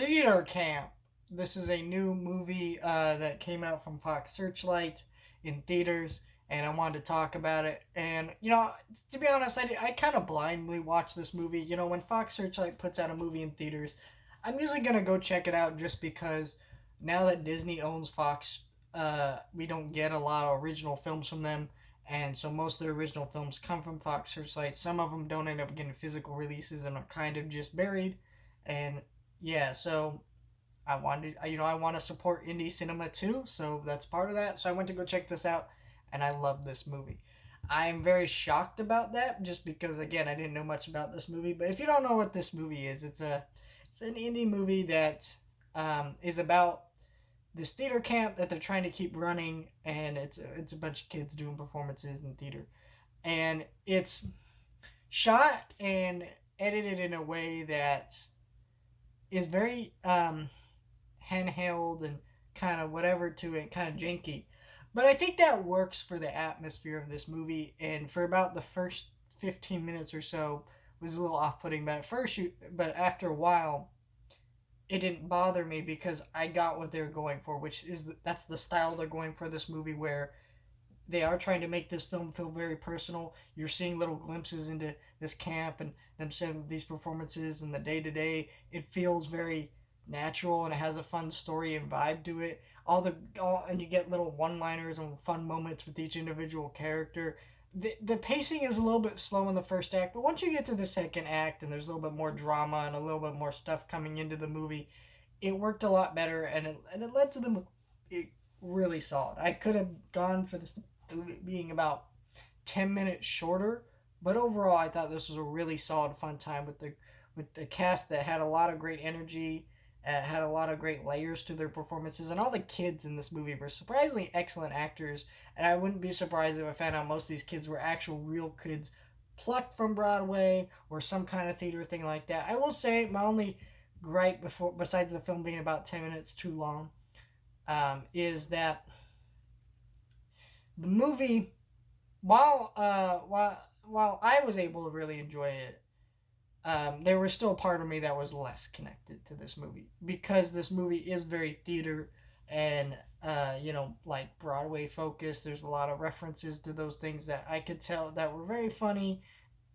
Theater Camp. This is a new movie that came out from Fox Searchlight in theaters, and I wanted to talk about it. And, to be honest, I kind of blindly watch this movie. When Fox Searchlight puts out a movie in theaters, I'm usually going to go check it out just because now that Disney owns Fox, we don't get a lot of original films from them. And so most of the original films come from Fox Searchlight. Some of them don't end up getting physical releases and are kind of just buried. And yeah, so I want to support indie cinema too, so that's part of that. So I went to go check this out, and I love this movie. I'm very shocked about that, just because again I didn't know much about this movie. But if you don't know what this movie is, it's an indie movie that is about this theater camp that they're trying to keep running, and it's a bunch of kids doing performances in theater, and it's shot and edited in a way that is very handheld and kind of whatever to it, kind of janky. But I think that works for the atmosphere of this movie. And for about the first 15 minutes or so, was a little off-putting. But after a while, it didn't bother me because I got what they were going for, which is that's the style they're going for this movie, where they are trying to make this film feel very personal. You're seeing little glimpses into this camp and them setting these performances and the day to day. It feels very natural and it has a fun story and vibe to it. And you get little one-liners and fun moments with each individual character. The pacing is a little bit slow in the first act, but once you get to the second act and there's a little bit more drama and a little bit more stuff coming into the movie, it worked a lot better, and it led to the movie really solid. I could have gone for this being about 10 minutes shorter, but overall I thought this was a really solid fun time with the cast that had a lot of great energy, had a lot of great layers to their performances, and all the kids in this movie were surprisingly excellent actors. And I wouldn't be surprised if I found out most of these kids were actual real kids plucked from Broadway or some kind of theater thing like that. I will say my only gripe before, besides the film being about 10 minutes too long, is that the movie, while I was able to really enjoy it, there was still a part of me that was less connected to this movie because this movie is very theater and like Broadway focused. There's a lot of references to those things that I could tell that were very funny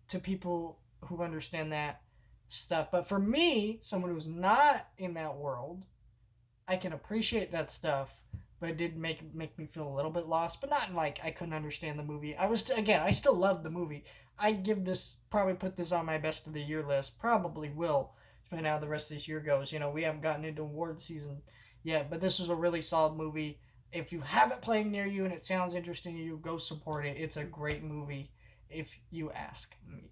to people who understand that stuff. But for me, someone who's not in that world, I can appreciate that stuff, but it did make me feel a little bit lost. But not like I couldn't understand the movie. I still loved the movie. I'd give this, probably put this on my best of the year list. Probably will, depending on how the rest of this year goes. We haven't gotten into award season yet, but this was a really solid movie. If you have it playing near you and it sounds interesting to you, go support it. It's a great movie, if you ask me.